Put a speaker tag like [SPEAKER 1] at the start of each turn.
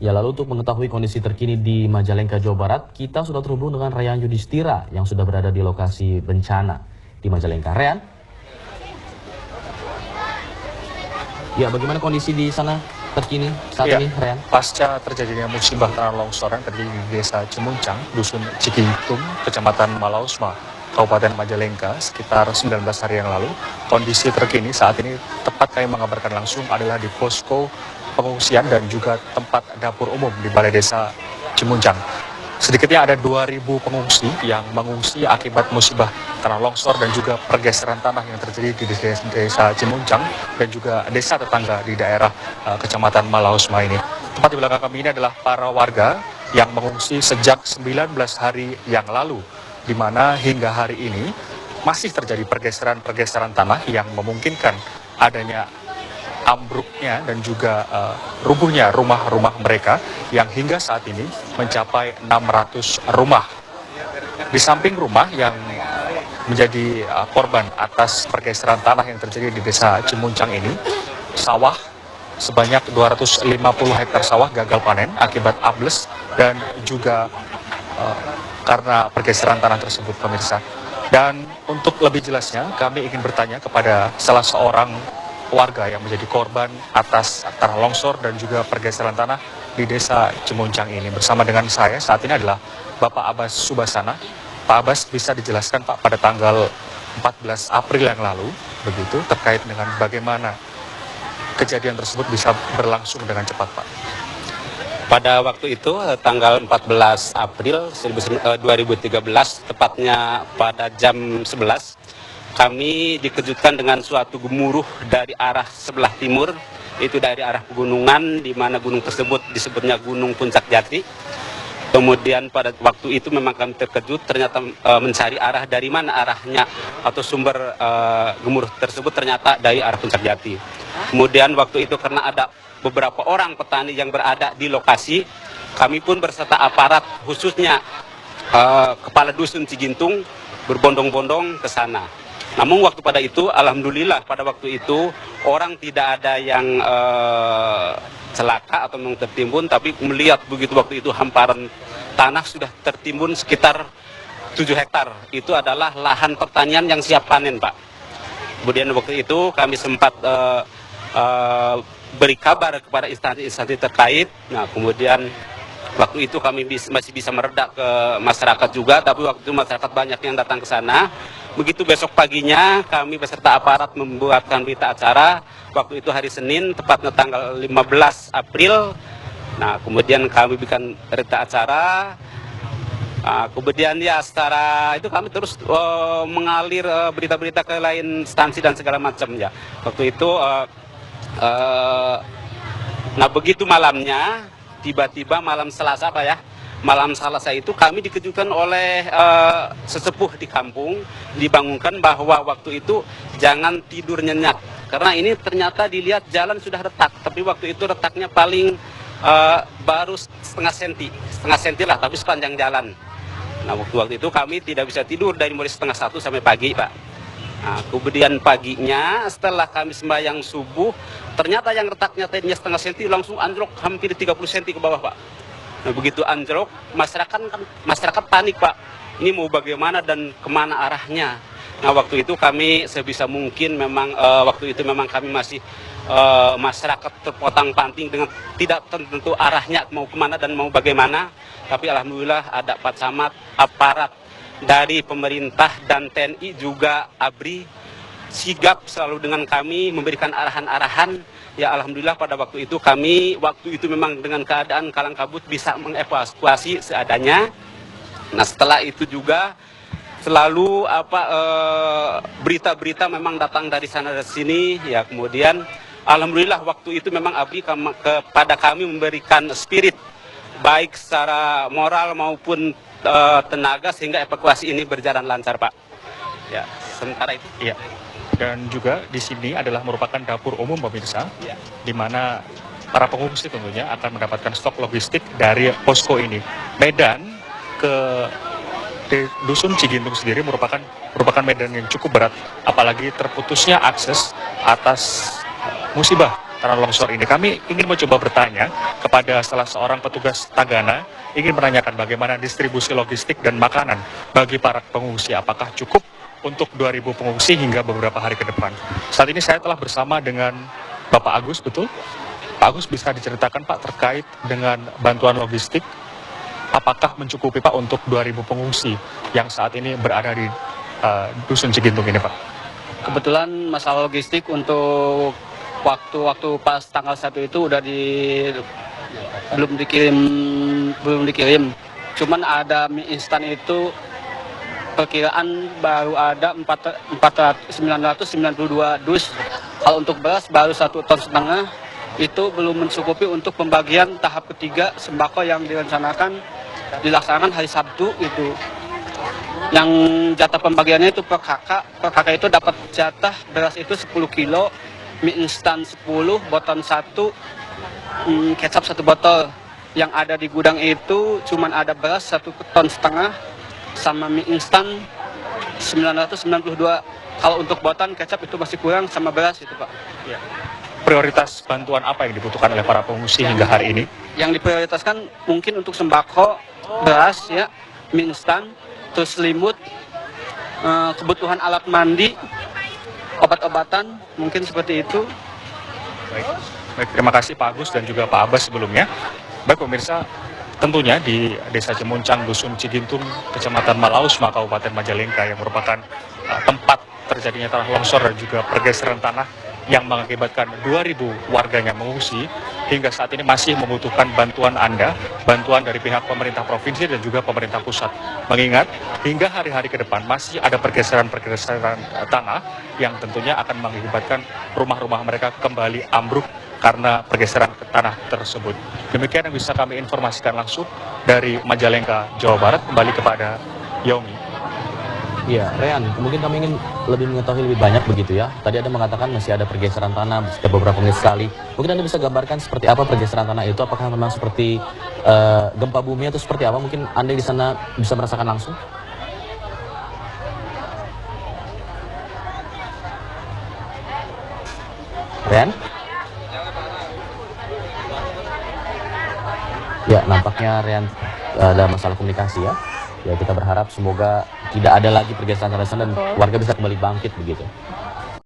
[SPEAKER 1] Ya, lalu untuk mengetahui kondisi terkini di Majalengka, Jawa Barat, kita sudah terhubung dengan Rehan Yudhistira yang sudah berada di lokasi bencana di Majalengka. Rehan? Ya, bagaimana kondisi di sana terkini saat ini, Rehan?
[SPEAKER 2] Pasca terjadinya musibah tanah longsor yang terjadi di Desa Cimuncang, Dusun Cikitung, Kecamatan Malausma, Kabupaten Majalengka, sekitar 19 hari yang lalu, kondisi terkini saat ini tepat kami mengabarkan langsung adalah di posko pengungsian dan juga tempat dapur umum di Balai Desa Cimuncang. Sedikitnya ada 2.000 pengungsi yang mengungsi akibat musibah tanah longsor dan juga pergeseran tanah yang terjadi di Desa Cimuncang dan juga desa tetangga di daerah Kecamatan Malausma ini. Tempat di belakang kami ini adalah para warga yang mengungsi sejak 19 hari yang lalu, di mana hingga hari ini masih terjadi pergeseran-pergeseran tanah yang memungkinkan adanya ambruknya dan juga rubuhnya rumah-rumah mereka yang hingga saat ini mencapai 600 rumah. Di samping rumah yang menjadi korban atas pergeseran tanah yang terjadi di Desa Cimuncang ini, sawah sebanyak 250 hektar sawah gagal panen akibat ambles dan juga karena pergeseran tanah tersebut, pemirsa. Dan untuk lebih jelasnya, kami ingin bertanya kepada salah seorang warga yang menjadi korban atas tanah longsor dan juga pergeseran tanah di Desa Cimuncang ini. Bersama dengan saya saat ini adalah Bapak Abbas Subasana. Pak Abbas, bisa dijelaskan Pak pada tanggal 14 April yang lalu, begitu, terkait dengan bagaimana kejadian tersebut bisa berlangsung dengan cepat, Pak?
[SPEAKER 3] Pada waktu itu tanggal 14 April 2013, tepatnya pada jam 11, kami dikejutkan dengan suatu gemuruh dari arah sebelah timur, itu dari arah pegunungan, di mana gunung tersebut disebutnya Gunung Puncak Jati. Kemudian pada waktu itu memang kami terkejut, ternyata mencari arah dari mana arahnya atau sumber gemuruh tersebut ternyata dari arah Puncak Jati. Kemudian waktu itu karena ada beberapa orang petani yang berada di lokasi, kami pun berserta aparat khususnya Kepala Dusun Cigintung berbondong-bondong ke sana. Namun waktu pada itu, alhamdulillah pada waktu itu orang tidak ada yang celaka atau memang tertimbun, tapi melihat begitu waktu itu hamparan tanah sudah tertimbun sekitar 7 hektar. Itu adalah lahan pertanian yang siap panen, Pak. Kemudian waktu itu kami sempat beri kabar kepada instansi-instansi terkait. Nah, kemudian waktu itu kami masih bisa meredak ke masyarakat juga, tapi waktu itu masyarakat banyak yang datang ke sana. Begitu besok paginya kami beserta aparat membuatkan berita acara, waktu itu hari Senin, tepatnya tanggal 15 April. Nah, kemudian kami bikin berita acara. Kemudian ya secara itu kami terus mengalir berita-berita ke lain instansi dan segala macam ya. Waktu itu, nah begitu malamnya, tiba-tiba malam Selasa Pak ya, malam Selasa itu kami dikejutkan oleh sesepuh di kampung, dibangunkan bahwa waktu itu jangan tidur nyenyak. Karena ini ternyata dilihat jalan sudah retak, tapi waktu itu retaknya paling baru setengah senti lah, tapi sepanjang jalan. Nah waktu itu kami tidak bisa tidur dari mulai setengah 1 sampai pagi Pak. Nah, kemudian paginya setelah kami sembahyang subuh, ternyata yang retaknya tadinya setengah senti langsung anjlok hampir 30 senti ke bawah Pak. Nah begitu anjlok, masyarakat panik Pak. Ini mau bagaimana dan kemana arahnya? Nah waktu itu kami sebisa mungkin memang waktu itu memang kami masih masyarakat terpotong-panting dengan tidak tentu arahnya mau kemana dan mau bagaimana. Tapi alhamdulillah ada Pak Camat, aparat dari pemerintah dan TNI juga ABRI sigap selalu dengan kami memberikan arahan-arahan. Ya alhamdulillah pada waktu itu kami memang dengan keadaan kalang kabut bisa mengevakuasi seadanya. Nah setelah itu juga selalu berita-berita memang datang dari sana dan sini ya. Kemudian alhamdulillah waktu itu memang ABRI kepada kami memberikan spirit baik secara moral maupun tenaga sehingga evakuasi ini berjalan lancar Pak. Ya sementara itu.
[SPEAKER 2] Iya. Dan juga di sini adalah merupakan dapur umum pemirsa,
[SPEAKER 3] Ya.
[SPEAKER 2] di mana para pengungsi tentunya akan mendapatkan stok logistik dari posko ini. Medan ke Dusun Cigintung sendiri merupakan medan yang cukup berat, apalagi terputusnya akses atas musibah tanah longsor ini. Kami ingin mencoba bertanya kepada salah seorang petugas Tagana, ingin menanyakan bagaimana distribusi logistik dan makanan bagi para pengungsi. Apakah cukup untuk 2.000 pengungsi hingga beberapa hari ke depan? Saat ini saya telah bersama dengan Bapak Agus, betul? Pak Agus, bisa diceritakan Pak terkait dengan bantuan logistik, apakah mencukupi Pak untuk 2.000 pengungsi yang saat ini berada di Dusun Cigintung ini Pak?
[SPEAKER 4] Kebetulan masalah logistik untuk waktu pas tanggal 1 itu belum dikirim. Cuman ada mie instan itu perkiraan baru ada 992 dus. Kalau untuk beras baru 1,5 ton, itu belum mencukupi untuk pembagian tahap ketiga sembako yang dilaksanakan hari Sabtu itu. Yang jatah pembagiannya itu per kakak itu dapat jatah beras itu 10 kilo, mie instan 10, boton 1, kecap 1 botol. Yang ada di gudang itu cuman ada beras 1,5 ton sama mie instan 992. Kalau untuk boton kecap itu masih kurang sama beras itu Pak.
[SPEAKER 2] Ya. Prioritas bantuan apa yang dibutuhkan oleh para pengungsi hingga hari ini?
[SPEAKER 4] Yang diprioritaskan mungkin untuk sembako, beras ya, mie instan, terus selimut, kebutuhan alat mandi, obat-obatan, mungkin seperti itu.
[SPEAKER 2] Baik, terima kasih Pak Agus dan juga Pak Abbas sebelumnya. Baik pemirsa, tentunya di Desa Cemuncang, Dusun Cigintung, Kecamatan Malausma, Kabupaten Majalengka yang merupakan tempat terjadinya tanah longsor dan juga pergeseran tanah yang mengakibatkan 2.000 warganya mengungsi, hingga saat ini masih membutuhkan bantuan Anda, bantuan dari pihak pemerintah provinsi dan juga pemerintah pusat. Mengingat hingga hari-hari ke depan masih ada pergeseran-pergeseran tanah yang tentunya akan mengakibatkan rumah-rumah mereka kembali ambruk karena pergeseran tanah tersebut. Demikian yang bisa kami informasikan langsung dari Majalengka, Jawa Barat. Kembali kepada Yomi.
[SPEAKER 1] Iya, Rean, mungkin kami ingin lebih mengetahui lebih banyak begitu ya. Tadi Anda mengatakan masih ada pergeseran tanah setiap beberapa menit sekali. Mungkin Anda bisa gambarkan seperti apa pergeseran tanah itu? Apakah memang seperti gempa bumi atau seperti apa? Mungkin Anda di sana bisa merasakan langsung. Rean? Ya, nampaknya Rean ada masalah komunikasi ya. Ya, kita berharap semoga tidak ada lagi pergeseran tanah dan warga bisa kembali bangkit begitu.